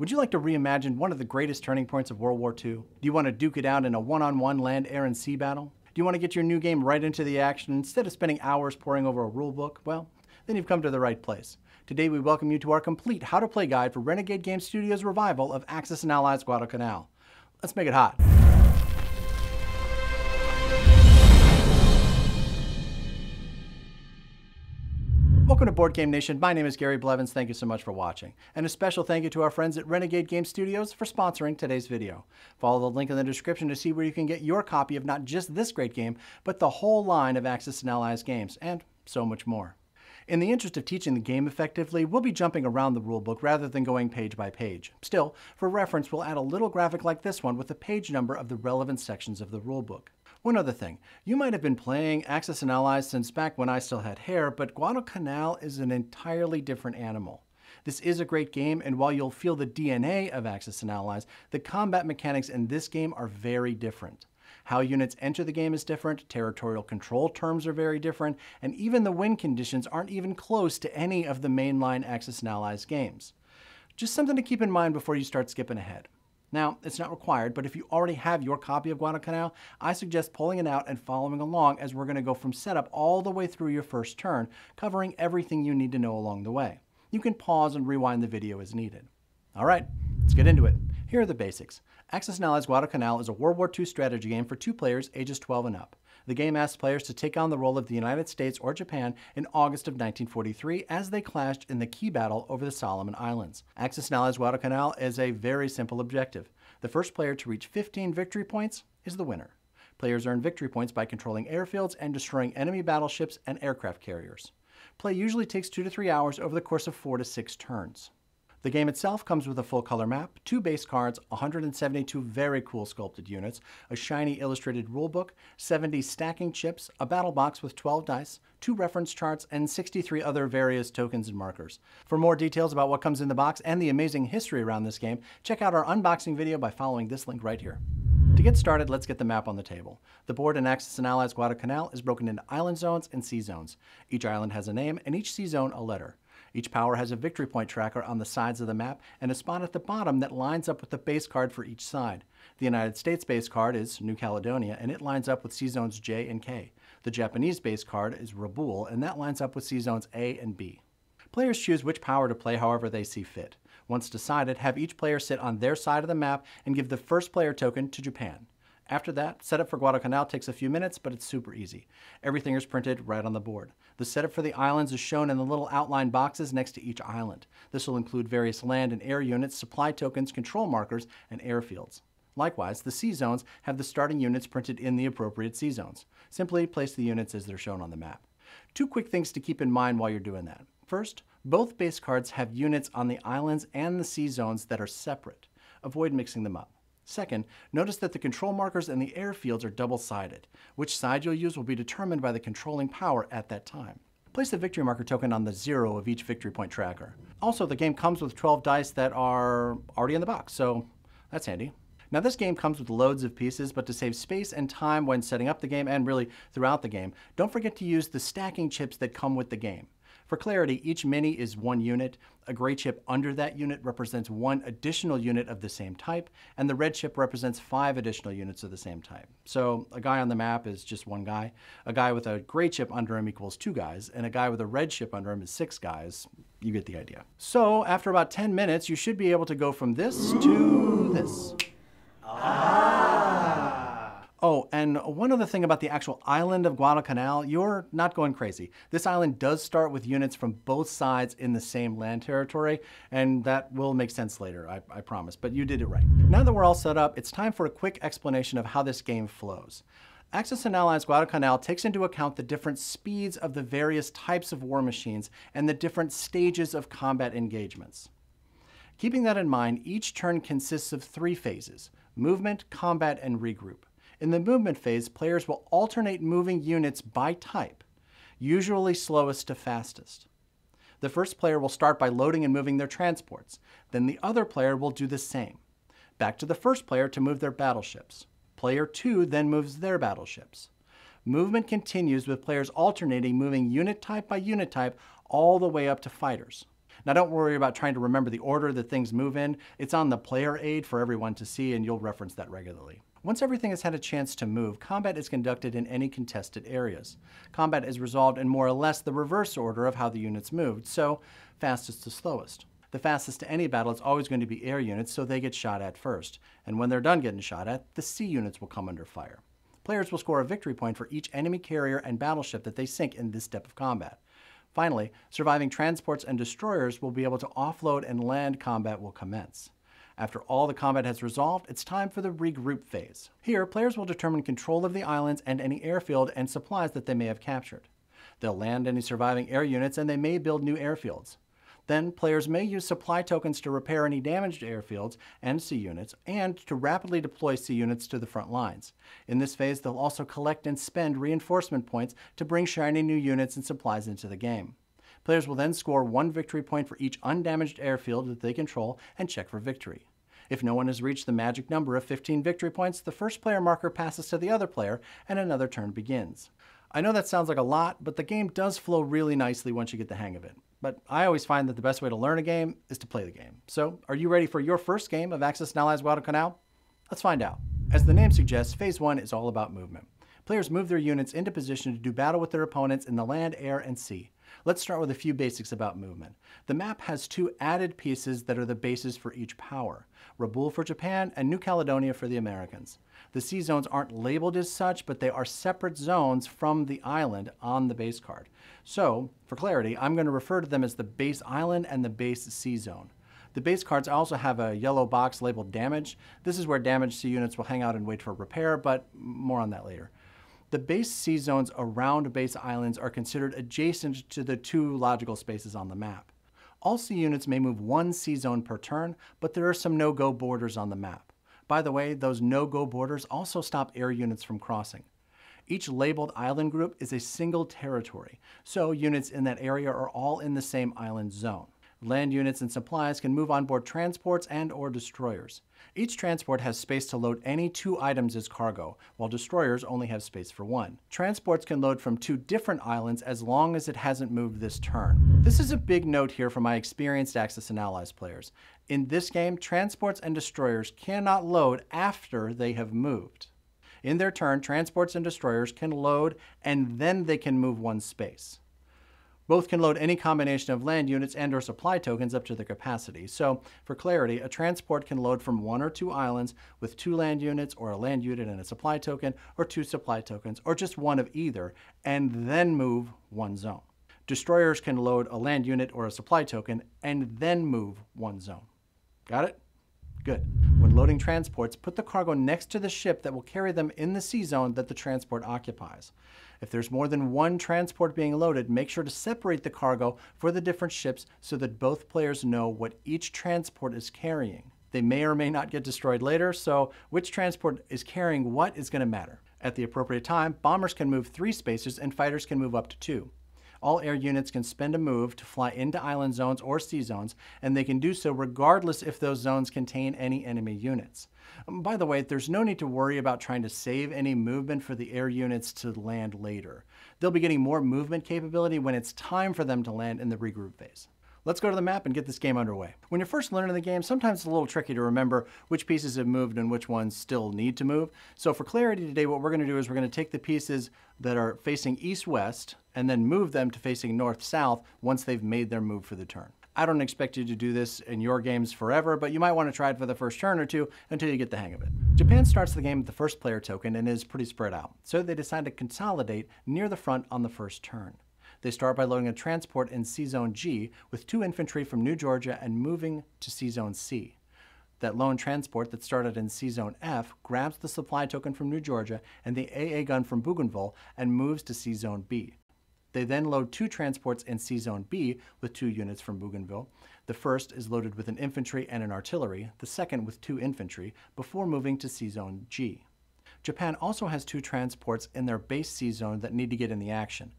Would you like to reimagine one of the greatest turning points of World War II? Do you want to duke it out in a one-on-one land, air, and sea battle? Do you want to get your new game right into the action instead of spending hours poring over a rulebook? Well, then you've come to the right place. Today we welcome you to our complete how-to-play guide for Renegade Game Studios' revival of Axis and Allies Guadalcanal. Let's make it hot. Welcome to Board Game Nation. My name is Gary Blevins. Thank you so much for watching. And a special thank you to our friends at Renegade Game Studios for sponsoring today's video. Follow the link in the description to see where you can get your copy of not just this great game, but the whole line of Axis and Allies games, and so much more. In the interest of teaching the game effectively, we'll be jumping around the rulebook rather than going page by page. Still, for reference, we'll add a little graphic like this one with the page number of the relevant sections of the rulebook. One other thing, you might have been playing Axis and Allies since back when I still had hair, but Guadalcanal is an entirely different animal. This is a great game, and while you'll feel the DNA of Axis and Allies, the combat mechanics in this game are very different. How units enter the game is different, territorial control terms are very different, and even the win conditions aren't even close to any of the mainline Axis and Allies games. Just something to keep in mind before you start skipping ahead. Now, it's not required, but if you already have your copy of Guadalcanal, I suggest pulling it out and following along as we're going to go from setup all the way through your first turn, covering everything you need to know along the way. You can pause and rewind the video as needed. All right, let's get into it. Here are the basics. Axis and Allies Guadalcanal is a World War II strategy game for 2 players ages 12 and up. The game asks players to take on the role of the United States or Japan in August of 1943 as they clashed in the key battle over the Solomon Islands. Axis and Allies Guadalcanal is a very simple objective. The first player to reach 15 victory points is the winner. Players earn victory points by controlling airfields and destroying enemy battleships and aircraft carriers. Play usually takes 2 to 3 hours over the course of 4 to 6 turns. The game itself comes with a full color map, 2 base cards, 172 very cool sculpted units, a shiny illustrated rulebook, 70 stacking chips, a battle box with 12 dice, 2 reference charts, and 63 other various tokens and markers. For more details about what comes in the box and the amazing history around this game, check out our unboxing video by following this link right here. To get started, let's get the map on the table. The board in Axis and Allies Guadalcanal is broken into island zones and sea zones. Each island has a name and each sea zone a letter. Each power has a victory point tracker on the sides of the map and a spot at the bottom that lines up with the base card for each side. The United States base card is New Caledonia, and it lines up with sea zones J and K. The Japanese base card is Rabaul, and that lines up with sea zones A and B. Players choose which power to play however they see fit. Once decided, have each player sit on their side of the map and give the first player token to Japan. After that, setup for Guadalcanal takes a few minutes, but it's super easy. Everything is printed right on the board. The setup for the islands is shown in the little outline boxes next to each island. This will include various land and air units, supply tokens, control markers, and airfields. Likewise, the sea zones have the starting units printed in the appropriate sea zones. Simply place the units as they're shown on the map. 2 quick things to keep in mind while you're doing that. First, both base cards have units on the islands and the sea zones that are separate. Avoid mixing them up. Second, notice that the control markers and the airfields are double-sided. Which side you'll use will be determined by the controlling power at that time. Place the victory marker token on the 0 of each victory point tracker. Also, the game comes with 12 dice that are already in the box, so that's handy. Now this game comes with loads of pieces, but to save space and time when setting up the game and really throughout the game, don't forget to use the stacking chips that come with the game. For clarity, each mini is 1 unit, a gray chip under that unit represents 1 additional unit of the same type, and the red chip represents 5 additional units of the same type. So a guy on the map is just 1 guy, a guy with a gray chip under him equals 2 guys, and a guy with a red chip under him is 6 guys. You get the idea. So after about 10 minutes, you should be able to go from this to this. Oh, and one other thing about the actual island of Guadalcanal, you're not going crazy. This island does start with units from both sides in the same land territory, and that will make sense later, I promise, but you did it right. Now that we're all set up, it's time for a quick explanation of how this game flows. Axis and Allies Guadalcanal takes into account the different speeds of the various types of war machines and the different stages of combat engagements. Keeping that in mind, each turn consists of 3 phases: movement, combat, and regroup. In the movement phase, players will alternate moving units by type, usually slowest to fastest. The first player will start by loading and moving their transports. Then the other player will do the same. Back to the first player to move their battleships. Player 2 then moves their battleships. Movement continues with players alternating moving unit type by unit type all the way up to fighters. Now don't worry about trying to remember the order that things move in. It's on the player aid for everyone to see, and you'll reference that regularly. Once everything has had a chance to move, combat is conducted in any contested areas. Combat is resolved in more or less the reverse order of how the units moved, so fastest to slowest. The fastest to any battle is always going to be air units, so they get shot at first. And when they're done getting shot at, the sea units will come under fire. Players will score a victory point for each enemy carrier and battleship that they sink in this step of combat. Finally, surviving transports and destroyers will be able to offload, and land combat will commence. After all the combat has resolved, it's time for the regroup phase. Here, players will determine control of the islands and any airfield and supplies that they may have captured. They'll land any surviving air units, and they may build new airfields. Then, players may use supply tokens to repair any damaged airfields and sea units, and to rapidly deploy sea units to the front lines. In this phase, they'll also collect and spend reinforcement points to bring shiny new units and supplies into the game. Players will then score 1 victory point for each undamaged airfield that they control and check for victory. If no one has reached the magic number of 15 victory points, the first player marker passes to the other player and another turn begins. I know that sounds like a lot, but the game does flow really nicely once you get the hang of it. But I always find that the best way to learn a game is to play the game. So, are you ready for your first game of Axis and Allies Guadalcanal? Let's find out. As the name suggests, Phase 1 is all about movement. Players move their units into position to do battle with their opponents in the land, air, and sea. Let's start with a few basics about movement. The map has 2 added pieces that are the bases for each power: Rabaul for Japan and New Caledonia for the Americans. The sea zones aren't labeled as such, but they are separate zones from the island on the base card. So, for clarity, I'm going to refer to them as the base island and the base sea zone. The base cards also have a yellow box labeled damage. This is where damaged sea units will hang out and wait for repair, but more on that later. The base sea zones around base islands are considered adjacent to the 2 logical spaces on the map. All sea units may move 1 sea zone per turn, but there are some no-go borders on the map. By the way, those no-go borders also stop air units from crossing. Each labeled island group is a single territory, so units in that area are all in the same island zone. Land units and supplies can move on board transports and/or destroyers. Each transport has space to load any 2 items as cargo, while destroyers only have space for 1. Transports can load from 2 different islands as long as it hasn't moved this turn. This is a big note here for my experienced Axis and Allies players. In this game, transports and destroyers cannot load after they have moved. In their turn, transports and destroyers can load, and then they can move 1 space. Both can load any combination of land units and/or supply tokens up to their capacity. So, for clarity, a transport can load from 1 or 2 islands with 2 land units, or a land unit and a supply token, or 2 supply tokens, or just 1 of either, and then move 1 zone. Destroyers can load a land unit or a supply token, and then move 1 zone. Got it? Good. When loading transports, put the cargo next to the ship that will carry them in the sea zone that the transport occupies. If there's more than 1 transport being loaded, make sure to separate the cargo for the different ships so that both players know what each transport is carrying. They may or may not get destroyed later, so which transport is carrying what is going to matter. At the appropriate time, bombers can move 3 spaces and fighters can move up to 2. All air units can spend a move to fly into island zones or sea zones, and they can do so regardless if those zones contain any enemy units. By the way, there's no need to worry about trying to save any movement for the air units to land later. They'll be getting more movement capability when it's time for them to land in the regroup phase. Let's go to the map and get this game underway. When you're first learning the game, sometimes it's a little tricky to remember which pieces have moved and which ones still need to move. So for clarity today, what we're going to do is we're going to take the pieces that are facing east-west and then move them to facing north-south once they've made their move for the turn. I don't expect you to do this in your games forever, but you might want to try it for the first turn or 2 until you get the hang of it. Japan starts the game with the first player token and is pretty spread out, so they decide to consolidate near the front on the first turn. They start by loading a transport in Sea Zone G with 2 infantry from New Georgia and moving to Sea Zone C. That lone transport that started in Sea Zone F grabs the supply token from New Georgia and the AA gun from Bougainville and moves to Sea Zone B. They then load 2 transports in Sea Zone B with 2 units from Bougainville. The first is loaded with an infantry and an artillery, the second with 2 infantry, before moving to Sea Zone G. Japan also has 2 transports in their base sea zone that need to get in the action.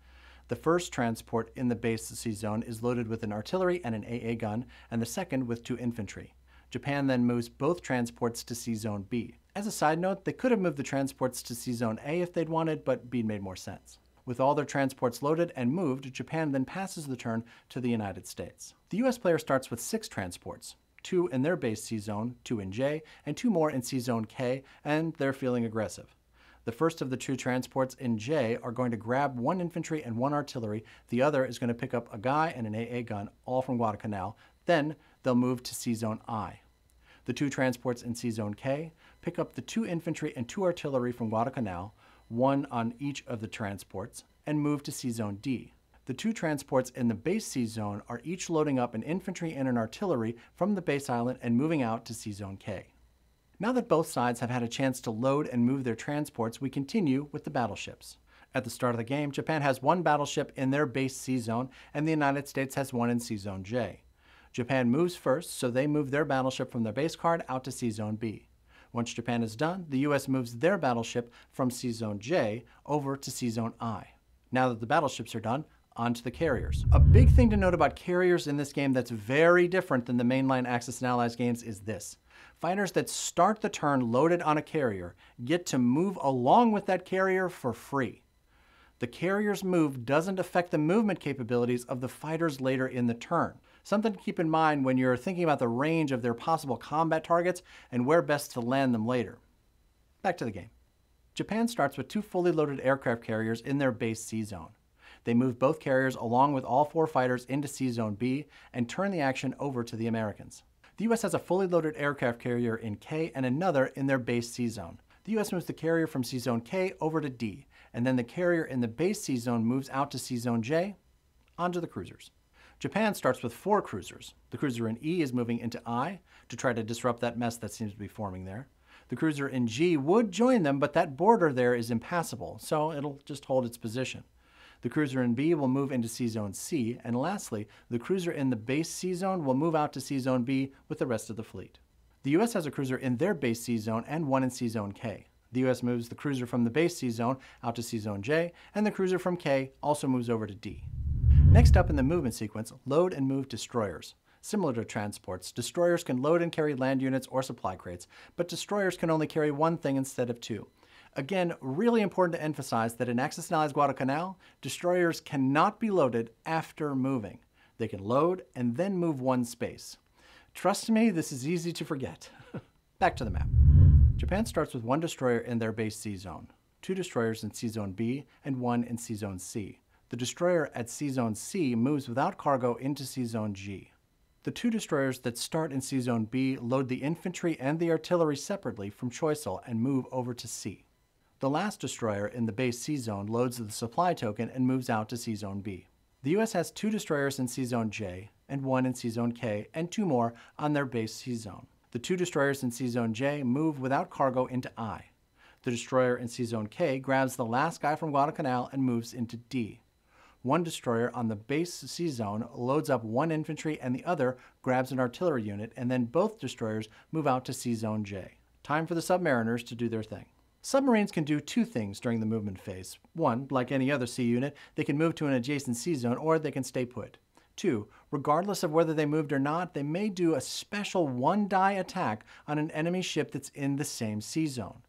The first transport in the base sea zone is loaded with an artillery and an AA gun, and the second with 2 infantry. Japan then moves both transports to Sea Zone B. As a side note, they could have moved the transports to Sea Zone A if they'd wanted, but B made more sense. With all their transports loaded and moved, Japan then passes the turn to the United States. The US player starts with 6 transports, 2 in their base C zone, 2 in J, and 2 more in C zone K, and they're feeling aggressive. The first of the 2 transports in J are going to grab 1 infantry and 1 artillery. The other is going to pick up a guy and an AA gun, all from Guadalcanal. Then they'll move to C zone I. The 2 transports in C zone K pick up the 2 infantry and 2 artillery from Guadalcanal, 1 on each of the transports, and move to C zone D. The 2 transports in the base C zone are each loading up an infantry and an artillery from the base island and moving out to C zone K. Now that both sides have had a chance to load and move their transports, we continue with the battleships. At the start of the game, Japan has 1 battleship in their base C zone, and the United States has 1 in C zone J. Japan moves first, so they move their battleship from their base card out to C zone B. Once Japan is done, the US moves their battleship from C zone J over to C zone I. Now that the battleships are done, on to the carriers. A big thing to note about carriers in this game that's very different than the mainline Axis and Allies games is this. Fighters that start the turn loaded on a carrier get to move along with that carrier for free. The carrier's move doesn't affect the movement capabilities of the fighters later in the turn. Something to keep in mind when you're thinking about the range of their possible combat targets and where best to land them later. Back to the game. Japan starts with 2 fully loaded aircraft carriers in their base C zone. They move both carriers along with all 4 fighters into C zone B and turn the action over to the Americans. The US has a fully loaded aircraft carrier in K and another in their base C zone. The US moves the carrier from C zone K over to D, and then the carrier in the base C zone moves out to C zone J, onto the cruisers. Japan starts with 4 cruisers. The cruiser in E is moving into I to try to disrupt that mess that seems to be forming there. The cruiser in G would join them, but that border there is impassable, so it'll just hold its position. The cruiser in B will move into C zone C, and lastly, the cruiser in the base C zone will move out to C zone B with the rest of the fleet. The US has a cruiser in their base C zone and 1 in C zone K. The US moves the cruiser from the base C zone out to C zone J, and the cruiser from K also moves over to D. Next up in the movement sequence, load and move destroyers. Similar to transports, destroyers can load and carry land units or supply crates, but destroyers can only carry 1 thing instead of 2. Again, really important to emphasize that in Axis and Allies Guadalcanal, destroyers cannot be loaded after moving. They can load and then move 1 space. Trust me, this is easy to forget. Back to the map. Japan starts with 1 destroyer in their base C zone, 2 destroyers in C zone B, and 1 in C zone C. The destroyer at C zone C moves without cargo into C zone G. The 2 destroyers that start in C zone B load the infantry and the artillery separately from Choiseul and move over to C. The last destroyer in the base C zone loads the supply token and moves out to C zone B. The US has 2 destroyers in C zone J and 1 in C zone K and 2 more on their base C zone. The 2 destroyers in C zone J move without cargo into I. The destroyer in C zone K grabs the last guy from Guadalcanal and moves into D. 1 destroyer on the base C zone loads up 1 infantry and the other grabs an artillery unit, and then both destroyers move out to C zone J. Time for the submariners to do their thing. Submarines can do 2 things during the movement phase. 1, like any other C unit, they can move to an adjacent C zone or they can stay put. 2, regardless of whether they moved or not, they may do a special 1-die attack on an enemy ship that's in the same C zone.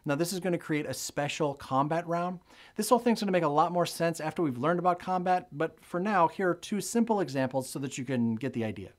Now this is going to create a special combat round. This whole thing's going to make a lot more sense after we've learned about combat, but for now, here are 2 simple examples so that you can get the idea.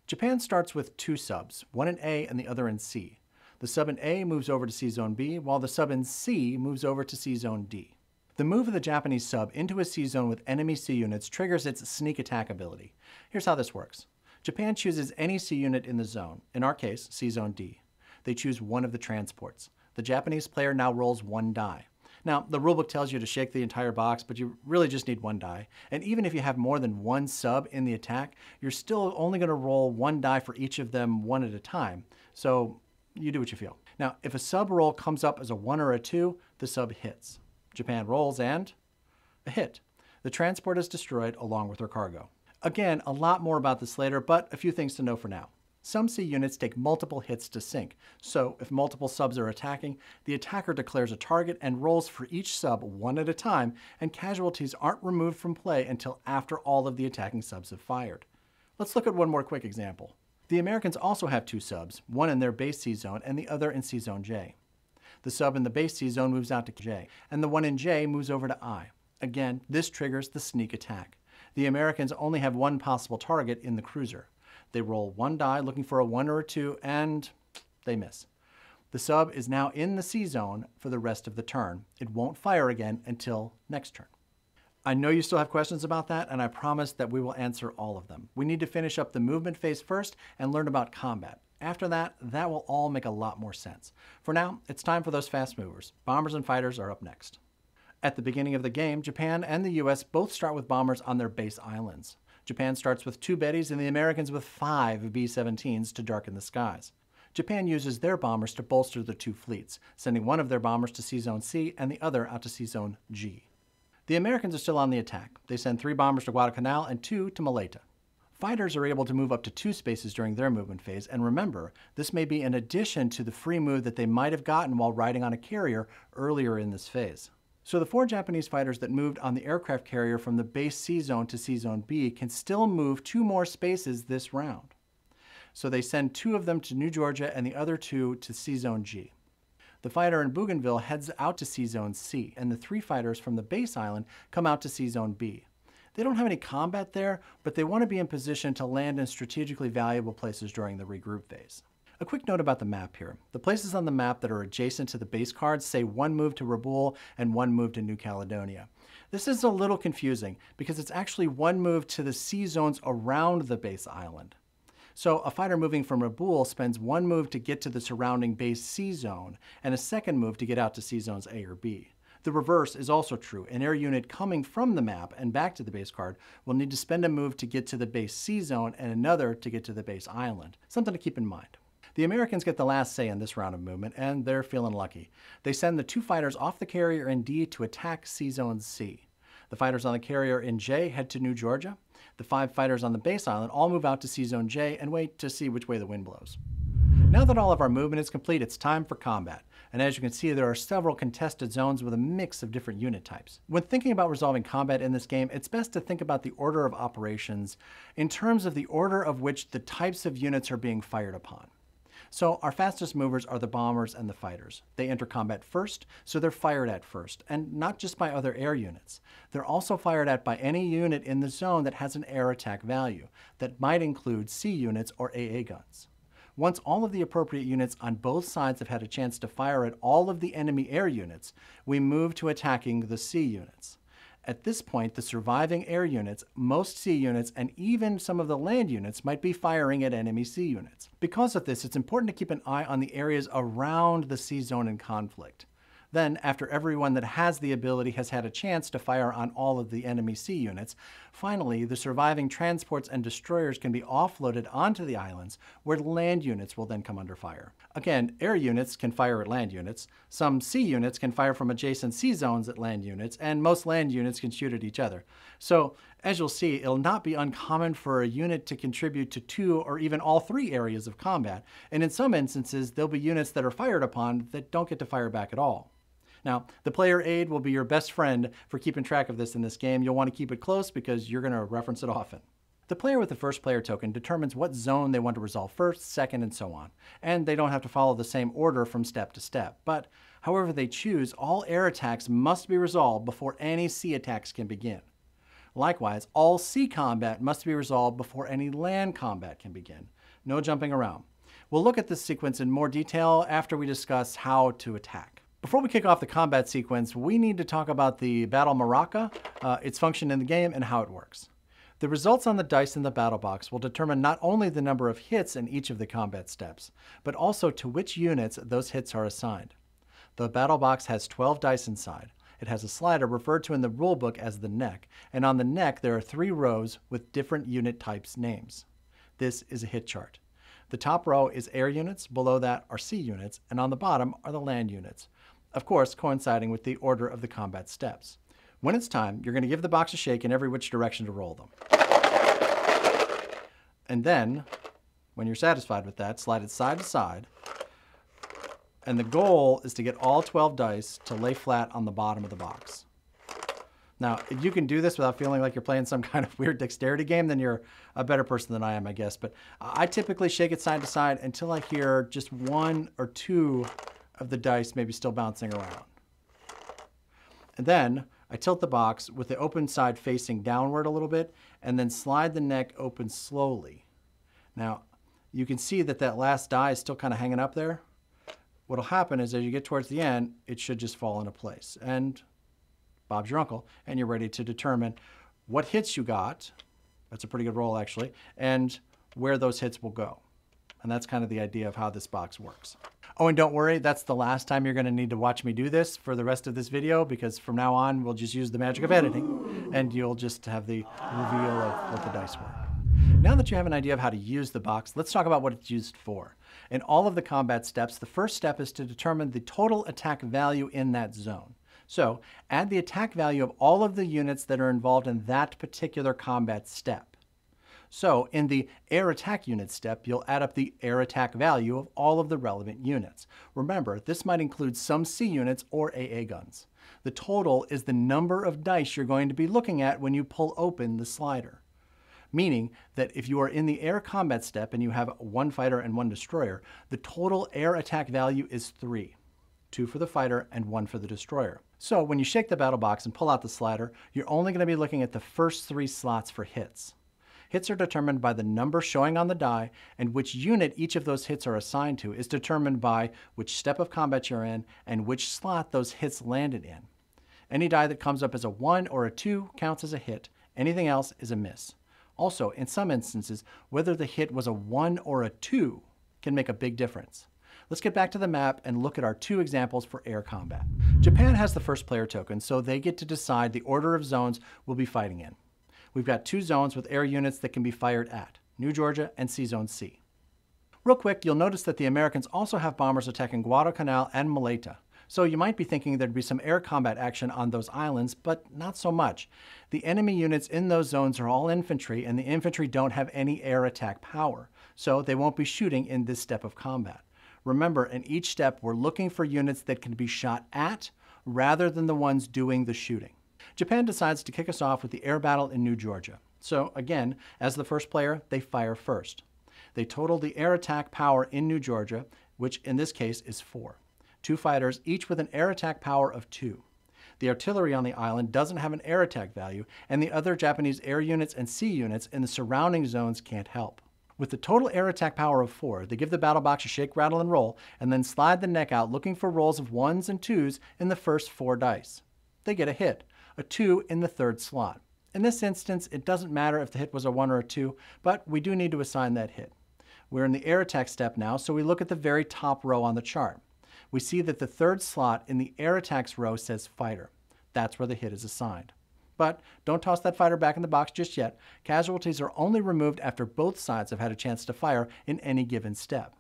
Japan starts with 2 subs, one in A and the other in C. The sub in A moves over to C zone B, while the sub in C moves over to C zone D. The move of the Japanese sub into a C zone with enemy C units triggers its sneak attack ability. Here's how this works. Japan chooses any C unit in the zone, in our case, C zone D. They choose 1 of the transports. The Japanese player now rolls 1 die. Now, the rulebook tells you to shake the entire box, but you really just need 1 die. And even if you have more than 1 sub in the attack, you're still only going to roll 1 die for each of them 1 at a time. So you do what you feel. Now, if a sub roll comes up as a 1 or a 2, the sub hits. Japan rolls and a hit. The transport is destroyed along with her cargo. Again, a lot more about this later, but a few things to know for now. Some C units take multiple hits to sink, so if multiple subs are attacking, the attacker declares a target and rolls for each sub 1 at a time, and casualties aren't removed from play until after all of the attacking subs have fired. Let's look at one more quick example. The Americans also have 2 subs, 1 in their base C zone and the other in C zone J. The sub in the base C zone moves out to J, and the one in J moves over to I. Again, this triggers the sneak attack. The Americans only have one possible target in the cruiser. They roll one die looking for a 1 or a 2, and they miss. The sub is now in the C zone for the rest of the turn. It won't fire again until next turn. I know you still have questions about that, and I promise that we will answer all of them. We need to finish up the movement phase first and learn about combat. After that, that will all make a lot more sense. For now, it's time for those fast movers. Bombers and fighters are up next. At the beginning of the game, Japan and the US both start with bombers on their base islands. Japan starts with 2 Bettys and the Americans with 5 B-17s to darken the skies. Japan uses their bombers to bolster the 2 fleets, sending one of their bombers to Sea Zone C and the other out to Sea Zone G. The Americans are still on the attack. They send 3 bombers to Guadalcanal and 2 to Maleta. Fighters are able to move up to 2 spaces during their movement phase, and remember, this may be in addition to the free move that they might have gotten while riding on a carrier earlier in this phase. So the 4 Japanese fighters that moved on the aircraft carrier from the base C zone to C Zone B can still move 2 more spaces this round. So they send 2 of them to New Georgia and the other 2 to C Zone G. The fighter in Bougainville heads out to C Zone C, and the 3 fighters from the base island come out to C Zone B. They don't have any combat there, but they want to be in position to land in strategically valuable places during the regroup phase. A quick note about the map here. The places on the map that are adjacent to the base cards say 1 move to Rabaul and 1 move to New Caledonia. This is a little confusing because it's actually 1 move to the C zones around the base island. So a fighter moving from Rabaul spends 1 move to get to the surrounding base C zone and a 2nd move to get out to C zones A or B. The reverse is also true. An air unit coming from the map and back to the base card will need to spend a move to get to the base C zone and another to get to the base island. Something to keep in mind. The Americans get the last say in this round of movement, and they're feeling lucky. They send the 2 fighters off the carrier in D to attack C Zone C. The fighters on the carrier in J head to New Georgia. The 5 fighters on the base island all move out to C Zone J and wait to see which way the wind blows. Now that all of our movement is complete, it's time for combat. And as you can see, there are several contested zones with a mix of different unit types. When thinking about resolving combat in this game, it's best to think about the order of operations in terms of the order of which the types of units are being fired upon. So our fastest movers are the bombers and the fighters. They enter combat first, so they're fired at first, and not just by other air units. They're also fired at by any unit in the zone that has an air attack value. That might include C units or AA guns. Once all of the appropriate units on both sides have had a chance to fire at all of the enemy air units, we move to attacking the C units. At this point, the surviving air units, most C units, and even some of the land units might be firing at enemy C units. Because of this, it's important to keep an eye on the areas around the C zone in conflict. Then, after everyone that has the ability has had a chance to fire on all of the enemy C units, finally, the surviving transports and destroyers can be offloaded onto the islands, where land units will then come under fire. Again, air units can fire at land units, some C units can fire from adjacent C zones at land units, and most land units can shoot at each other. So, as you'll see, it'll not be uncommon for a unit to contribute to 2 or even all 3 areas of combat, and in some instances, there'll be units that are fired upon that don't get to fire back at all. Now, the player aid will be your best friend for keeping track of this in this game. You'll want to keep it close because you're going to reference it often. The player with the first player token determines what zone they want to resolve first, second, and so on. And they don't have to follow the same order from step to step. But however they choose, all air attacks must be resolved before any sea attacks can begin. Likewise, all sea combat must be resolved before any land combat can begin. No jumping around. We'll look at this sequence in more detail after we discuss how to attack. Before we kick off the combat sequence, we need to talk about the battle maraca, its function in the game, and how it works. The results on the dice in the battle box will determine not only the number of hits in each of the combat steps, but also to which units those hits are assigned. The battle box has 12 dice inside. It has a slider referred to in the rulebook as the neck, and on the neck there are 3 rows with different unit types names. This is a hit chart. The top row is air units, below that are sea units, and on the bottom are the land units. Of course, coinciding with the order of the combat steps. When it's time, you're going to give the box a shake in every which direction to roll them. And then, when you're satisfied with that, slide it side to side. And the goal is to get all 12 dice to lay flat on the bottom of the box. Now, if you can do this without feeling like you're playing some kind of weird dexterity game, then you're a better person than I am, I guess. But I typically shake it side to side until I hear just 1 or 2 of the dice maybe still bouncing around. And then, I tilt the box with the open side facing downward a little bit and then slide the neck open slowly. Now, you can see that that last die is still kind of hanging up there. What'll happen is as you get towards the end, it should just fall into place. And Bob's your uncle, and you're ready to determine what hits you got. That's a pretty good roll, actually, and where those hits will go. And that's kind of the idea of how this box works. Oh, and don't worry, that's the last time you're going to need to watch me do this for the rest of this video, because from now on, we'll just use the magic of editing, and you'll just have the reveal of what the dice were. Now that you have an idea of how to use the box, let's talk about what it's used for. In all of the combat steps, the first step is to determine the total attack value in that zone. So, add the attack value of all of the units that are involved in that particular combat step. So, in the air attack unit step, you'll add up the air attack value of all of the relevant units. Remember, this might include some C units or AA guns. The total is the number of dice you're going to be looking at when you pull open the slider. Meaning that if you are in the air combat step and you have 1 fighter and 1 destroyer, the total air attack value is 3. 2 for the fighter and 1 for the destroyer. So when you shake the battle box and pull out the slider, you're only going to be looking at the first 3 slots for hits. Hits are determined by the number showing on the die, and which unit each of those hits are assigned to is determined by which step of combat you're in and which slot those hits landed in. Any die that comes up as a 1 or a 2 counts as a hit. Anything else is a miss. Also, in some instances, whether the hit was a 1 or a 2 can make a big difference. Let's get back to the map and look at our 2 examples for air combat. Japan has the first player token, so they get to decide the order of zones we'll be fighting in. We've got 2 zones with air units that can be fired at, New Georgia and Sea Zone C. Real quick, you'll notice that the Americans also have bombers attacking Guadalcanal and Maleta. So you might be thinking there'd be some air combat action on those islands, but not so much. The enemy units in those zones are all infantry, and the infantry don't have any air attack power, so they won't be shooting in this step of combat. Remember, in each step, we're looking for units that can be shot at rather than the ones doing the shooting. Japan decides to kick us off with the air battle in New Georgia. So again, as the first player, they fire first. They total the air attack power in New Georgia, which in this case is 4. 2 fighters, each with an air attack power of 2. The artillery on the island doesn't have an air attack value, and the other Japanese air units and sea units in the surrounding zones can't help. With the total air attack power of 4, they give the battle box a shake, rattle, and roll, and then slide the neck out looking for rolls of 1s and 2s in the first 4 dice. They get a hit, a 2 in the 3rd slot. In this instance, it doesn't matter if the hit was a 1 or a 2, but we do need to assign that hit. We're in the air attack step now, so we look at the very top row on the chart. We see that the 3rd slot in the air attacks row says fighter. That's where the hit is assigned. But don't toss that fighter back in the box just yet. Casualties are only removed after both sides have had a chance to fire in any given step.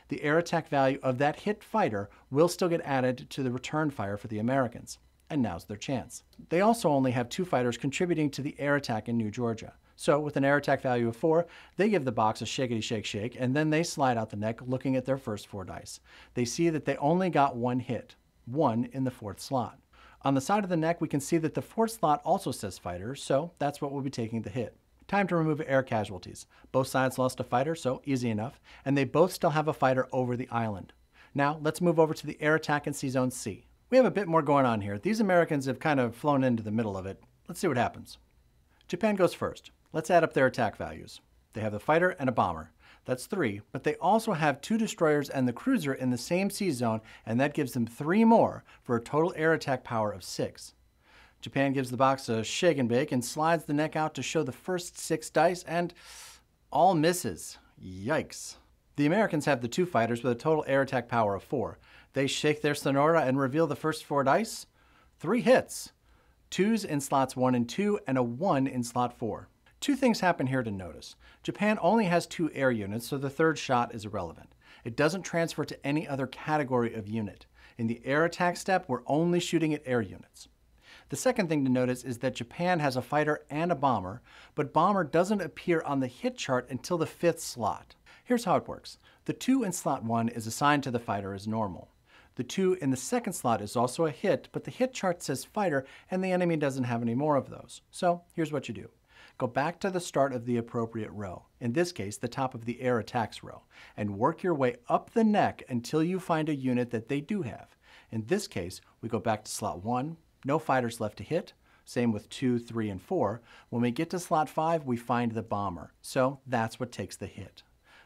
The air attack value of that hit fighter will still get added to the return fire for the Americans. And now's their chance. They also only have 2 fighters contributing to the air attack in New Georgia. So with an air attack value of 4, they give the box a shakety shake shake, and then they slide out the neck looking at their first 4 dice. They see that they only got 1 hit, 1 in the 4th slot. On the side of the neck, we can see that the 4th slot also says fighter, so that's what we'll be taking the hit. Time to remove air casualties. Both sides lost a fighter, so easy enough, and they both still have a fighter over the island. Now let's move over to the air attack in Sea Zone C. We have a bit more going on here. These Americans have kind of flown into the middle of it. Let's see what happens. Japan goes first. Let's add up their attack values. They have the fighter and a bomber. That's 3, but they also have 2 destroyers and the cruiser in the same sea zone, and that gives them 3 more for a total air attack power of 6. Japan gives the box a shake and bake and slides the neck out to show the first 6 dice, and all misses. Yikes. The Americans have the 2 fighters with a total air attack power of 4. They shake their Sonora and reveal the first 4 dice. 3 hits. 2s in slots 1 and 2, and a 1 in slot 4. 2 things happen here to notice. Japan only has 2 air units, so the 3rd shot is irrelevant. It doesn't transfer to any other category of unit. In the air attack step, we're only shooting at air units. The second thing to notice is that Japan has a fighter and a bomber, but bomber doesn't appear on the hit chart until the 5th slot. Here's how it works. The 2 in slot 1 is assigned to the fighter as normal. The 2 in the 2nd slot is also a hit, but the hit chart says fighter, and the enemy doesn't have any more of those. So here's what you do. Go back to the start of the appropriate row, in this case the top of the air attacks row, and work your way up the neck until you find a unit that they do have. In this case, we go back to slot 1, No fighters left to hit. Same with 2, 3, and 4. When we get to slot 5, we find the bomber. So that's what takes the hit.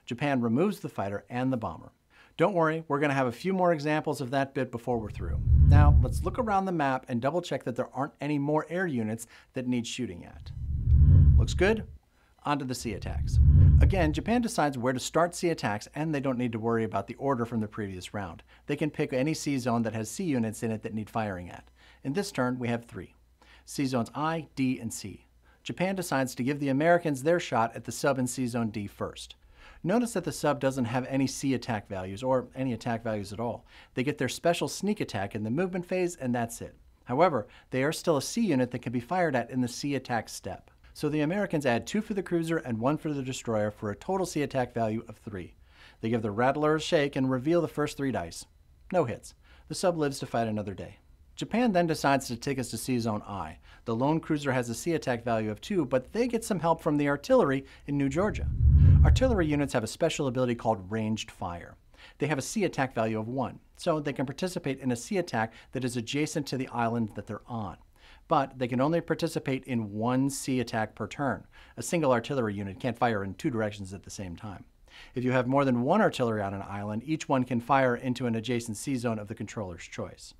Japan removes the fighter and the bomber. Don't worry, we're going to have a few more examples of that bit before we're through. Now, let's look around the map and double check that there aren't any more air units that need shooting at. Looks good? On to the sea attacks. Again, Japan decides where to start sea attacks, and they don't need to worry about the order from the previous round. They can pick any sea zone that has sea units in it that need firing at. In this turn, we have 3. Sea zones I, D, and C. Japan decides to give the Americans their shot at the sub in sea zone D first. Notice that the sub doesn't have any sea attack values, or any attack values at all. They get their special sneak attack in the movement phase, and that's it. However, they are still a sea unit that can be fired at in the sea attack step. So the Americans add 2 for the cruiser and 1 for the destroyer for a total sea attack value of 3. They give the Rattler a shake and reveal the first 3 dice. No hits. The sub lives to fight another day. Japan then decides to take us to Sea Zone I. The lone cruiser has a sea attack value of 2, but they get some help from the artillery in New Georgia. Artillery units have a special ability called ranged fire. They have a sea attack value of 1, so they can participate in a sea attack that is adjacent to the island that they're on. But they can only participate in 1 sea attack per turn. A single artillery unit can't fire in 2 directions at the same time. If you have more than 1 artillery on an island, each one can fire into an adjacent sea zone of the controller's choice.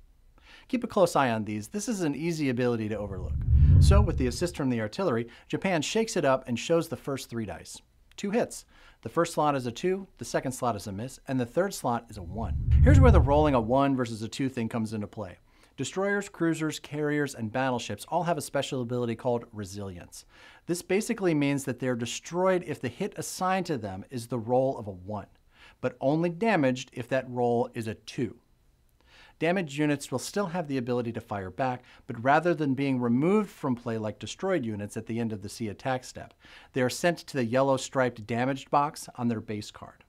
Keep a close eye on these. This is an easy ability to overlook. So, with the assist from the artillery, Japan shakes it up and shows the first 3 dice. 2 hits. The first slot is a 2, the second slot is a miss, and the third slot is a 1. Here's where the rolling a 1 versus a 2 thing comes into play. Destroyers, cruisers, carriers, and battleships all have a special ability called resilience. This basically means that they're destroyed if the hit assigned to them is the roll of a 1, but only damaged if that roll is a 2. Damaged units will still have the ability to fire back, but rather than being removed from play like destroyed units at the end of the sea attack step, they are sent to the yellow striped damaged box on their base card.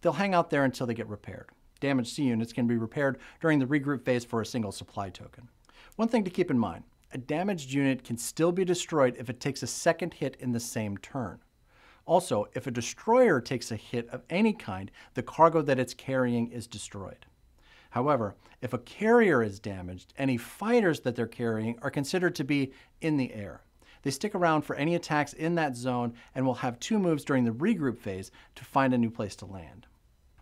They'll hang out there until they get repaired. Damaged sea units can be repaired during the regroup phase for a single supply token. One thing to keep in mind, a damaged unit can still be destroyed if it takes a second hit in the same turn. Also, if a destroyer takes a hit of any kind, the cargo that it's carrying is destroyed. However, if a carrier is damaged, any fighters that they're carrying are considered to be in the air. They stick around for any attacks in that zone and will have 2 moves during the regroup phase to find a new place to land.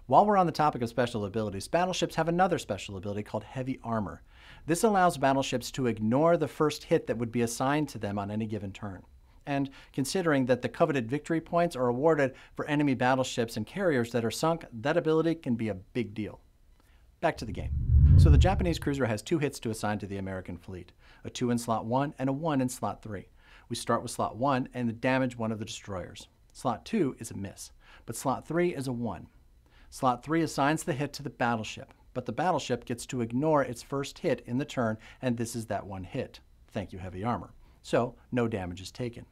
While we're on the topic of special abilities, battleships have another special ability called heavy armor. This allows battleships to ignore the first hit that would be assigned to them on any given turn. And considering that the coveted victory points are awarded for enemy battleships and carriers that are sunk, that ability can be a big deal. Back to the game. So the Japanese cruiser has 2 hits to assign to the American fleet, a 2 in slot 1 and a 1 in slot 3. We start with slot 1 and damage one of the destroyers. Slot 2 is a miss, but slot 3 is a 1. Slot 3 assigns the hit to the battleship, but the battleship gets to ignore its first hit in the turn, and this is that 1 hit. Thank you, heavy armor. So no damage is taken.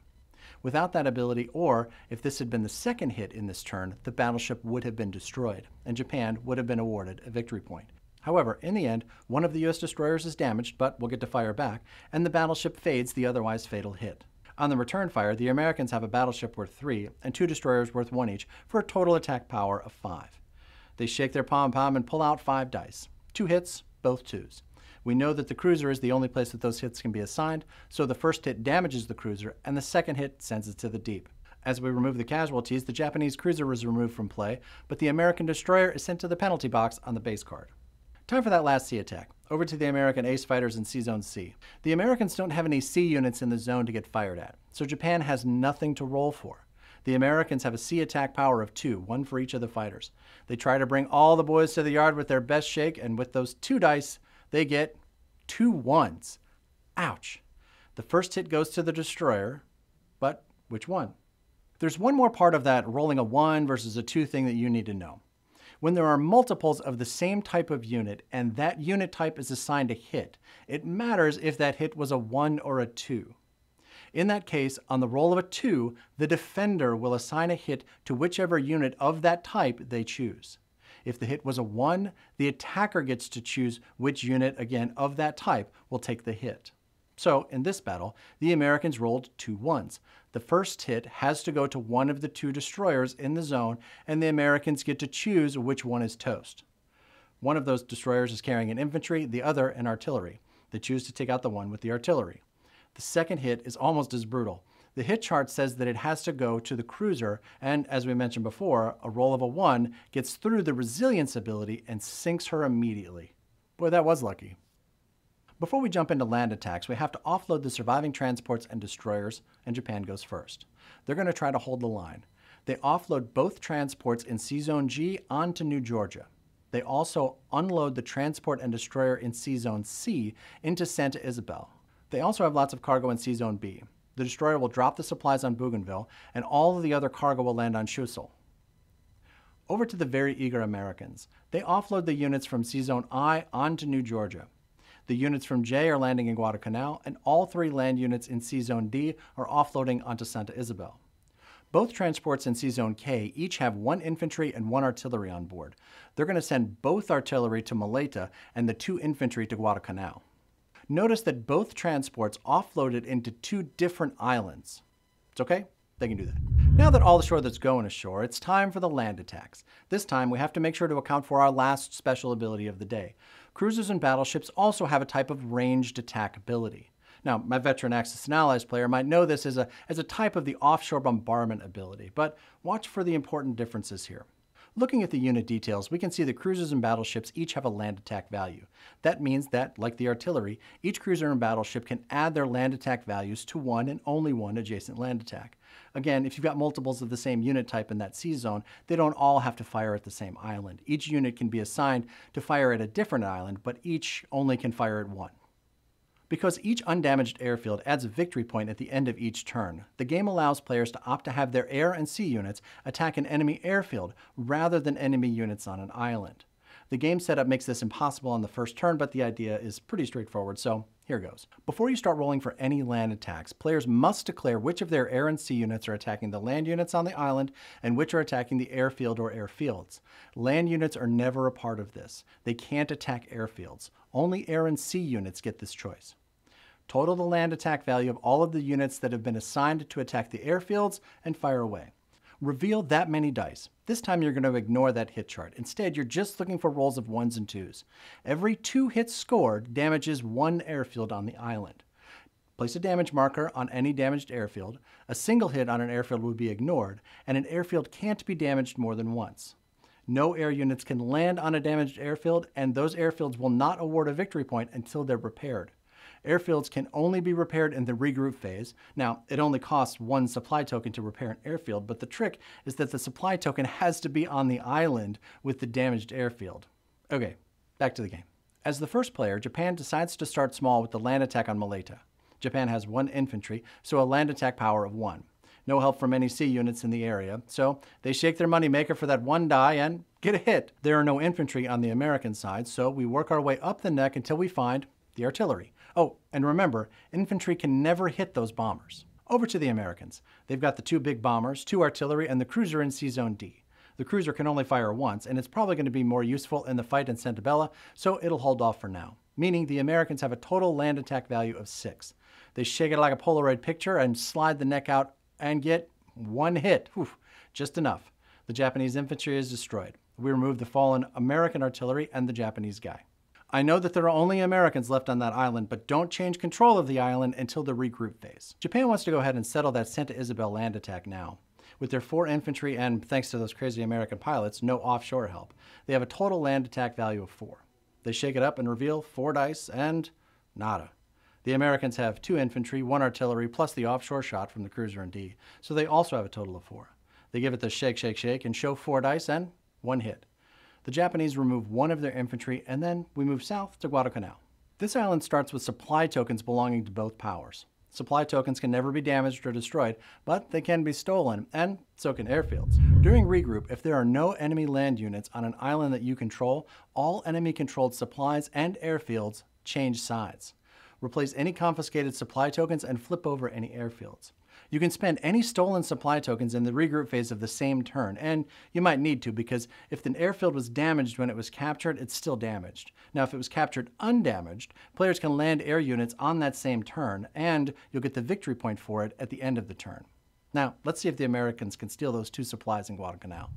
Without that ability, or if this had been the second hit in this turn, the battleship would have been destroyed, and Japan would have been awarded a victory point. However, in the end, one of the U.S. destroyers is damaged, but will get to fire back, and the battleship fades the otherwise fatal hit. On the return fire, the Americans have a battleship worth 3 and 2 destroyers worth 1 each for a total attack power of 5. They shake their pom-pom and pull out 5 dice. 2 hits, both 2s. We know that the cruiser is the only place that those hits can be assigned, so the first hit damages the cruiser, and the second hit sends it to the deep. As we remove the casualties, the Japanese cruiser is removed from play, but the American destroyer is sent to the penalty box on the base card. Time for that last sea attack. Over to the American ace fighters in Sea Zone C. The Americans don't have any sea units in the zone to get fired at, so Japan has nothing to roll for. The Americans have a sea attack power of 2, 1 for each of the fighters. They try to bring all the boys to the yard with their best shake, and with those 2 dice, they get 2 1s. Ouch. The first hit goes to the destroyer, but which one? There's one more part of that rolling a 1 versus a 2 thing that you need to know. When there are multiples of the same type of unit and that unit type is assigned a hit, it matters if that hit was a 1 or a 2. In that case, on the roll of a 2, the defender will assign a hit to whichever unit of that type they choose. If the hit was a 1, the attacker gets to choose which unit, again, of that type will take the hit. So, in this battle, the Americans rolled 2 1s. The first hit has to go to one of the 2 destroyers in the zone, and the Americans get to choose which one is toast. One of those destroyers is carrying an infantry, the other an artillery. They choose to take out the one with the artillery. The second hit is almost as brutal. The hit chart says that it has to go to the cruiser, and as we mentioned before, a roll of a 1 gets through the resilience ability and sinks her immediately. Boy, that was lucky. Before we jump into land attacks, we have to offload the surviving transports and destroyers, and Japan goes first. They're going to try to hold the line. They offload both transports in C-Zone G onto New Georgia. They also unload the transport and destroyer in C-Zone C into Santa Isabel. They also have lots of cargo in C-Zone B. The destroyer will drop the supplies on Bougainville, and all of the other cargo will land on Schussel. Over to the very eager Americans. They offload the units from C-Zone I onto New Georgia. The units from J are landing in Guadalcanal, and all 3 land units in C-Zone D are offloading onto Santa Isabel. Both transports in C-Zone K each have 1 infantry and 1 artillery on board. They're going to send both artillery to Maleta and the 2 infantry to Guadalcanal. Notice that both transports offloaded into 2 different islands. It's okay? They can do that. Now that all ashore that's going ashore, it's time for the land attacks. This time we have to make sure to account for our last special ability of the day. Cruisers and battleships also have a type of ranged attack ability. Now, my veteran Axis and Allies player might know this as a type of the offshore bombardment ability, but watch for the important differences here. Looking at the unit details, we can see that cruisers and battleships each have a land attack value. That means that, like the artillery, each cruiser and battleship can add their land attack values to 1 and only 1 adjacent land attack. Again, if you've got multiples of the same unit type in that sea zone, they don't all have to fire at the same island. Each unit can be assigned to fire at a different island, but each only can fire at 1. Because each undamaged airfield adds a victory point at the end of each turn, the game allows players to opt to have their air and sea units attack an enemy airfield rather than enemy units on an island. The game setup makes this impossible on the first turn, but the idea is pretty straightforward, so here goes. Before you start rolling for any land attacks, players must declare which of their air and sea units are attacking the land units on the island and which are attacking the airfield or airfields. Land units are never a part of this. They can't attack airfields. Only air and sea units get this choice. Total the land attack value of all of the units that have been assigned to attack the airfields and fire away. Reveal that many dice. This time you're going to ignore that hit chart. Instead, you're just looking for rolls of 1s and 2s. Every 2 hits scored damages 1 airfield on the island. Place a damage marker on any damaged airfield. A single hit on an airfield will be ignored, and an airfield can't be damaged more than once. No air units can land on a damaged airfield, and those airfields will not award a victory point until they're repaired. Airfields can only be repaired in the regroup phase. Now, it only costs 1 supply token to repair an airfield, but the trick is that the supply token has to be on the island with the damaged airfield. Okay, back to the game. As the first player, Japan decides to start small with the land attack on Maleta. Japan has 1 infantry, so a land attack power of 1. No help from any sea units in the area, so they shake their moneymaker for that 1 die and get a hit. There are no infantry on the American side, so we work our way up the neck until we find the artillery. Oh, and remember, infantry can never hit those bombers. Over to the Americans. They've got the 2 big bombers, 2 artillery, and the cruiser in C-Zone D. The cruiser can only fire once, and it's probably going to be more useful in the fight in Santa Bella, so it'll hold off for now. Meaning the Americans have a total land attack value of 6. They shake it like a Polaroid picture and slide the neck out and get 1 hit. Whew, just enough. The Japanese infantry is destroyed. We remove the fallen American artillery and the Japanese guy. I know that there are only Americans left on that island, but don't change control of the island until the regroup phase. Japan wants to go ahead and settle that Santa Isabel land attack now. With their 4 infantry and, thanks to those crazy American pilots, no offshore help, they have a total land attack value of 4. They shake it up and reveal 4 dice and nada. The Americans have 2 infantry, 1 artillery, plus the offshore shot from the cruiser in D, so they also have a total of 4. They give it the shake, shake, shake and show 4 dice and 1 hit. The Japanese remove 1 of their infantry, and then we move south to Guadalcanal. This island starts with supply tokens belonging to both powers. Supply tokens can never be damaged or destroyed, but they can be stolen, and so can airfields. During regroup, if there are no enemy land units on an island that you control, all enemy-controlled supplies and airfields change sides. Replace any confiscated supply tokens and flip over any airfields. You can spend any stolen supply tokens in the regroup phase of the same turn, and you might need to because if the airfield was damaged when it was captured, it's still damaged. Now, if it was captured undamaged, players can land air units on that same turn, and you'll get the victory point for it at the end of the turn. Now, let's see if the Americans can steal those 2 supplies in Guadalcanal.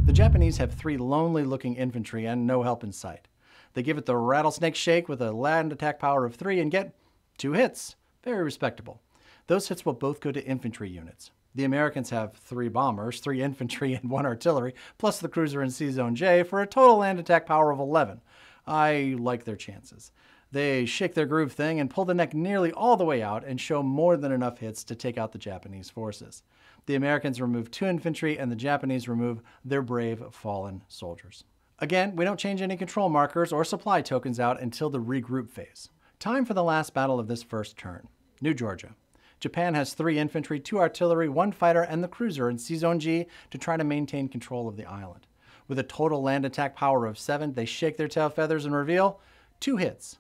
The Japanese have 3 lonely-looking infantry and no help in sight. They give it the rattlesnake shake with a land attack power of 3 and get 2 hits. Very respectable. Those hits will both go to infantry units. The Americans have 3 bombers, 3 infantry, and 1 artillery, plus the cruiser in C-Zone J for a total land attack power of 11. I like their chances. They shake their groove thing and pull the neck nearly all the way out and show more than enough hits to take out the Japanese forces. The Americans remove 2 infantry and the Japanese remove their brave fallen soldiers. Again, we don't change any control markers or supply tokens out until the regroup phase. Time for the last battle of this first turn. New Georgia. Japan has 3 infantry, 2 artillery, 1 fighter, and the cruiser in C-Zone G to try to maintain control of the island. With a total land attack power of 7, they shake their tail feathers and reveal 2 hits.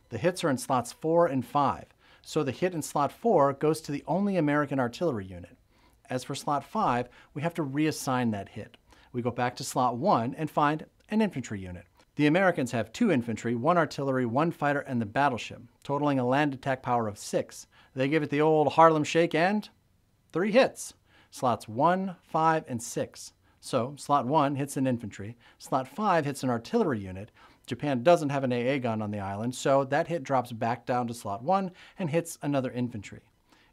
The hits are in slots 4 and 5, so the hit in slot 4 goes to the only American artillery unit. As for slot 5, we have to reassign that hit. We go back to slot 1 and find an infantry unit. The Americans have 2 infantry, 1 artillery, 1 fighter, and the battleship, totaling a land attack power of 6. They give it the old Harlem Shake and 3 hits. Slots 1, 5, and 6. So, slot 1 hits an infantry, slot 5 hits an artillery unit. Japan doesn't have an AA gun on the island, so that hit drops back down to slot 1 and hits another infantry.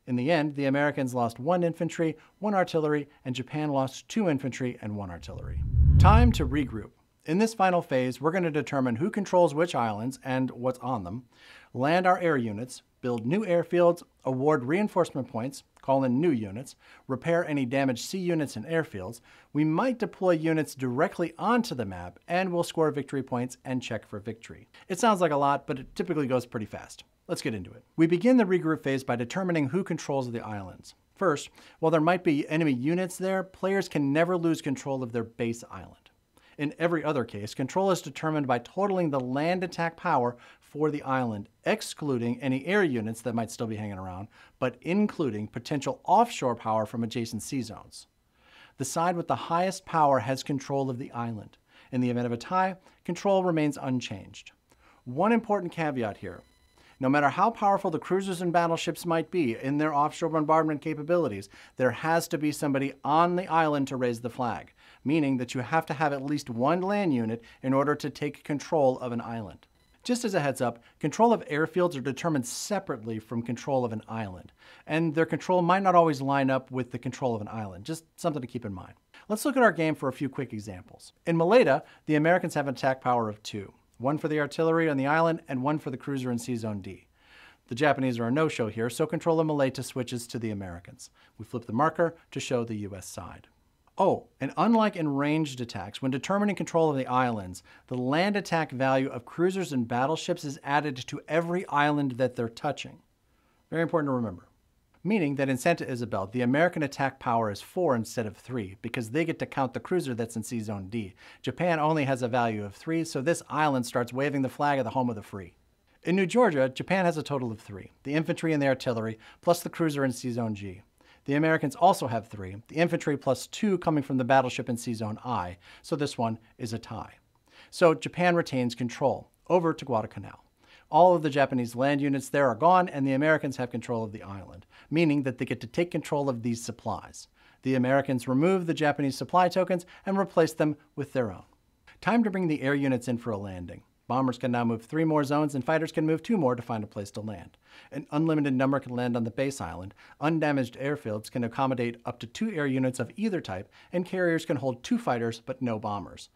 In the end, the Americans lost 1 infantry, 1 artillery, and Japan lost 2 infantry and 1 artillery. Time to regroup. In this final phase, we're going to determine who controls which islands and what's on them, land our air units, build new airfields, award reinforcement points, call in new units, repair any damaged sea units and airfields. We might deploy units directly onto the map, and we'll score victory points and check for victory. It sounds like a lot, but it typically goes pretty fast. Let's get into it. We begin the regroup phase by determining who controls the islands. First, while there might be enemy units there, players can never lose control of their base island. In every other case, control is determined by totaling the land attack power for the island, excluding any air units that might still be hanging around, but including potential offshore power from adjacent sea zones. The side with the highest power has control of the island. In the event of a tie, control remains unchanged. One important caveat here. No matter how powerful the cruisers and battleships might be in their offshore bombardment capabilities, there has to be somebody on the island to raise the flag, meaning that you have to have at least 1 land unit in order to take control of an island. Just as a heads up, control of airfields are determined separately from control of an island, and their control might not always line up with the control of an island, just something to keep in mind. Let's look at our game for a few quick examples. In Maleta, the Americans have an attack power of 2. 1 for the artillery on the island, and 1 for the cruiser in C-Zone D. The Japanese are a no-show here, so control of Maleta switches to the Americans. We flip the marker to show the US side. Oh, and unlike in ranged attacks, when determining control of the islands, the land attack value of cruisers and battleships is added to every island that they're touching. Very important to remember. Meaning that in Santa Isabel, the American attack power is 4 instead of 3, because they get to count the cruiser that's in C-Zone D. Japan only has a value of 3, so this island starts waving the flag of the home of the free. In New Georgia, Japan has a total of 3, the infantry and the artillery, plus the cruiser in C-Zone G. The Americans also have 3, the infantry plus 2 coming from the battleship in C-Zone I, so this one is a tie. So Japan retains control, over to Guadalcanal. All of the Japanese land units there are gone, and the Americans have control of the island, meaning that they get to take control of these supplies. The Americans remove the Japanese supply tokens and replace them with their own. Time to bring the air units in for a landing. Bombers can now move 3 more zones, and fighters can move 2 more to find a place to land. An unlimited number can land on the base island. Undamaged airfields can accommodate up to 2 air units of either type, and carriers can hold 2 fighters but no bombers.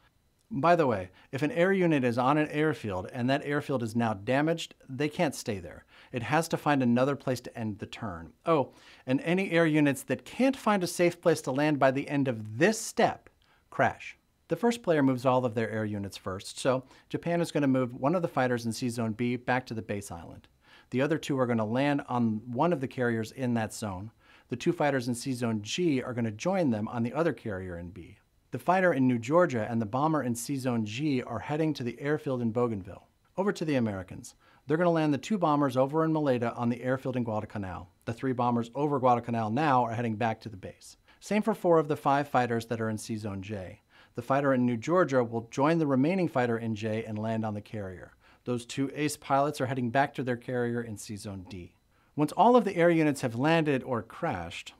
By the way, if an air unit is on an airfield and that airfield is now damaged, they can't stay there. It has to find another place to end the turn. Oh, and any air units that can't find a safe place to land by the end of this step crash. The first player moves all of their air units first, so Japan is going to move 1 of the fighters in C-Zone B back to the base island. The other 2 are going to land on 1 of the carriers in that zone. The 2 fighters in C-Zone G are going to join them on the other carrier in B. The fighter in New Georgia and the bomber in C-Zone G are heading to the airfield in Bougainville. Over to the Americans. They're going to land the 2 bombers over in Maleta on the airfield in Guadalcanal. The 3 bombers over Guadalcanal now are heading back to the base. Same for 4 of the 5 fighters that are in C-Zone J. The fighter in New Georgia will join the remaining fighter in J and land on the carrier. Those 2 ace pilots are heading back to their carrier in C-Zone D. Once all of the air units have landed or crashed,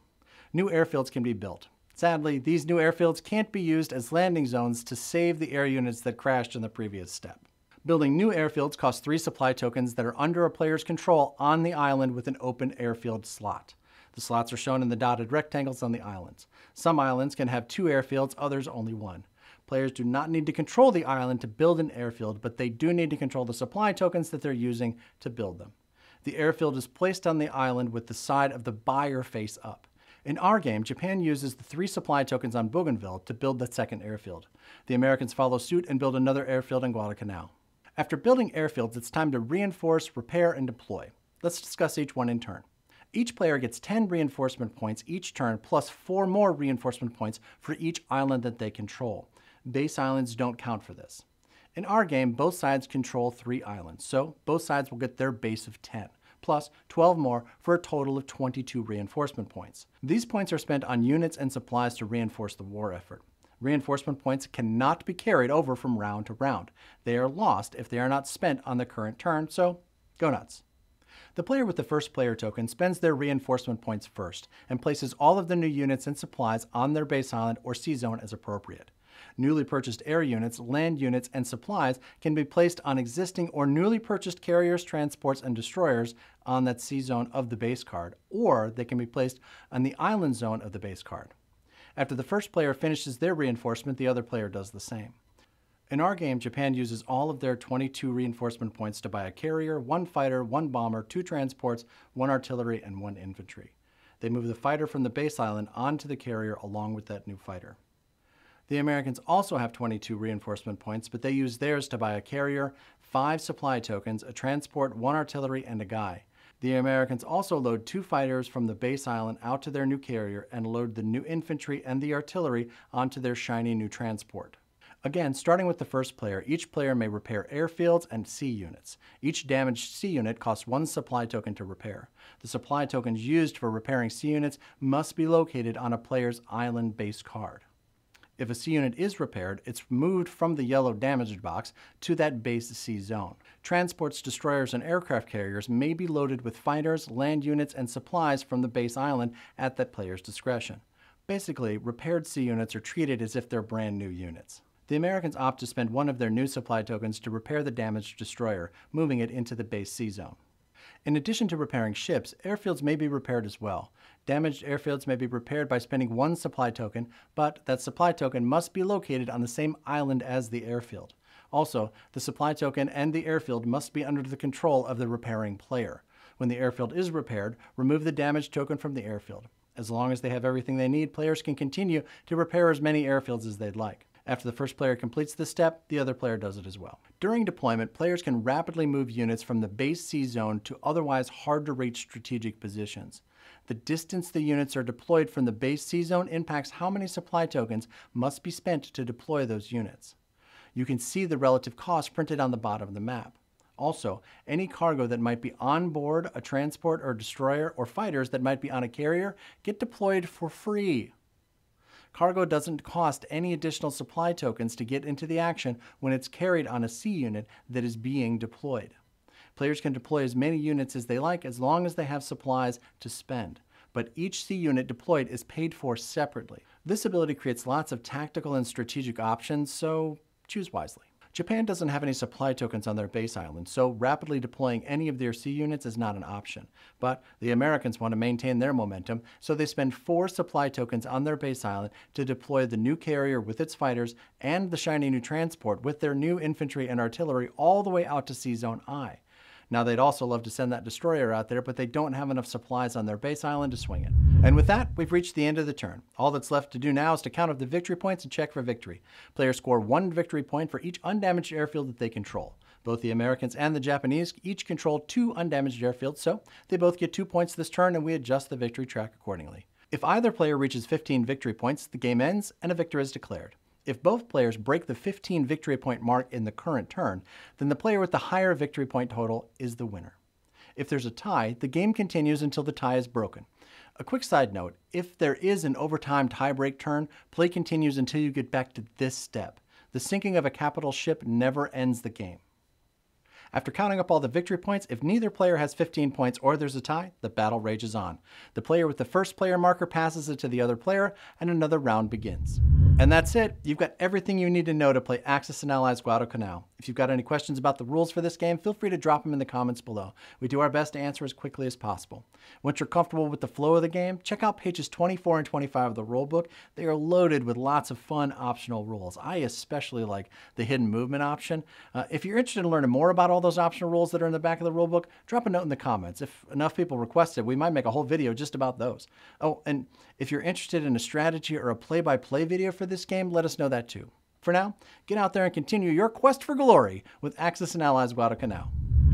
new airfields can be built. Sadly, these new airfields can't be used as landing zones to save the air units that crashed in the previous step. Building new airfields costs 3 supply tokens that are under a player's control on the island with an open airfield slot. The slots are shown in the dotted rectangles on the islands. Some islands can have 2 airfields, others only 1. Players do not need to control the island to build an airfield, but they do need to control the supply tokens that they're using to build them. The airfield is placed on the island with the side of the buyer face up. In our game, Japan uses the 3 supply tokens on Bougainville to build the second airfield. The Americans follow suit and build another airfield in Guadalcanal. After building airfields, it's time to reinforce, repair, and deploy. Let's discuss each one in turn. Each player gets 10 reinforcement points each turn, plus 4 more reinforcement points for each island that they control. Base islands don't count for this. In our game, both sides control 3 islands, so both sides will get their base of 10, plus 12 more for a total of 22 reinforcement points. These points are spent on units and supplies to reinforce the war effort. Reinforcement points cannot be carried over from round to round. They are lost if they are not spent on the current turn, so go nuts. The player with the first player token spends their reinforcement points first and places all of the new units and supplies on their base island or sea zone as appropriate. Newly purchased air units, land units, and supplies can be placed on existing or newly purchased carriers, transports, and destroyers on that sea zone of the base card, or they can be placed on the island zone of the base card. After the first player finishes their reinforcement, the other player does the same. In our game, Japan uses all of their 22 reinforcement points to buy a carrier, 1 fighter, 1 bomber, 2 transports, 1 artillery, and 1 infantry. They move the fighter from the base island onto the carrier along with that new fighter. The Americans also have 22 reinforcement points, but they use theirs to buy a carrier, 5 supply tokens, a transport, 1 artillery, and a guy. The Americans also load 2 fighters from the base island out to their new carrier and load the new infantry and the artillery onto their shiny new transport. Again, starting with the first player, each player may repair airfields and sea units. Each damaged sea unit costs 1 supply token to repair. The supply tokens used for repairing sea units must be located on a player's island base card. If a sea unit is repaired, it's moved from the yellow damaged box to that base sea zone. Transports, destroyers, and aircraft carriers may be loaded with fighters, land units, and supplies from the base island at that player's discretion. Basically, repaired sea units are treated as if they're brand new units. The Americans opt to spend 1 of their new supply tokens to repair the damaged destroyer, moving it into the base sea zone. In addition to repairing ships, airfields may be repaired as well. Damaged airfields may be repaired by spending 1 supply token, but that supply token must be located on the same island as the airfield. Also, the supply token and the airfield must be under the control of the repairing player. When the airfield is repaired, remove the damage token from the airfield. As long as they have everything they need, players can continue to repair as many airfields as they'd like. After the first player completes this step, the other player does it as well. During deployment, players can rapidly move units from the base sea zone to otherwise hard-to-reach strategic positions. The distance the units are deployed from the base sea zone impacts how many supply tokens must be spent to deploy those units. You can see the relative cost printed on the bottom of the map. Also, any cargo that might be on board a transport or destroyer or fighters that might be on a carrier get deployed for free. Cargo doesn't cost any additional supply tokens to get into the action when it's carried on a sea unit that is being deployed. Players can deploy as many units as they like as long as they have supplies to spend, but each sea unit deployed is paid for separately. This ability creates lots of tactical and strategic options, so choose wisely. Japan doesn't have any supply tokens on their base island, so rapidly deploying any of their sea units is not an option. But the Americans want to maintain their momentum, so they spend 4 supply tokens on their base island to deploy the new carrier with its fighters and the shiny new transport with their new infantry and artillery all the way out to Sea Zone I. Now, they'd also love to send that destroyer out there, but they don't have enough supplies on their base island to swing it. And with that, we've reached the end of the turn. All that's left to do now is to count up the victory points and check for victory. Players score 1 victory point for each undamaged airfield that they control. Both the Americans and the Japanese each control 2 undamaged airfields, so they both get 2 points this turn, and we adjust the victory track accordingly. If either player reaches 15 victory points, the game ends and a victor is declared. If both players break the 15 victory point mark in the current turn, then the player with the higher victory point total is the winner. If there's a tie, the game continues until the tie is broken. A quick side note, if there is an overtime tie-break turn, play continues until you get back to this step. The sinking of a capital ship never ends the game. After counting up all the victory points, if neither player has 15 points or there's a tie, the battle rages on. The player with the first player marker passes it to the other player, and another round begins. And that's it. You've got everything you need to know to play Axis and Allies Guadalcanal. If you've got any questions about the rules for this game, feel free to drop them in the comments below. We do our best to answer as quickly as possible. Once you're comfortable with the flow of the game, check out pages 24 and 25 of the rulebook. They are loaded with lots of fun optional rules. I especially like the hidden movement option. If you're interested in learning more about all those optional rules that are in the back of the rulebook, drop a note in the comments. If enough people request it, we might make a whole video just about those. Oh, and if you're interested in a strategy or a play-by-play video for this game, let us know that too. For now, get out there and continue your quest for glory with Axis and Allies Guadalcanal.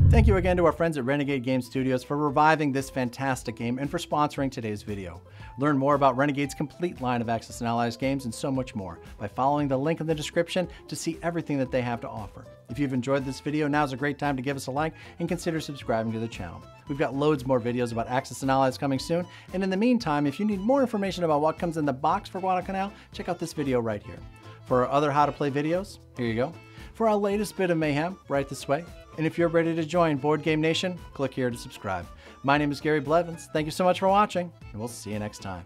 Thank you again to our friends at Renegade Game Studios for reviving this fantastic game and for sponsoring today's video. Learn more about Renegade's complete line of Axis and Allies games and so much more by following the link in the description to see everything that they have to offer. If you've enjoyed this video, now's a great time to give us a like and consider subscribing to the channel. We've got loads more videos about Axis and Allies coming soon, and in the meantime, if you need more information about what comes in the box for Guadalcanal, check out this video right here. For our other how to play videos, here you go. For our latest bit of mayhem, right this way. And if you're ready to join Board Game Nation, click here to subscribe. My name is Gary Blevins. Thank you so much for watching, and we'll see you next time.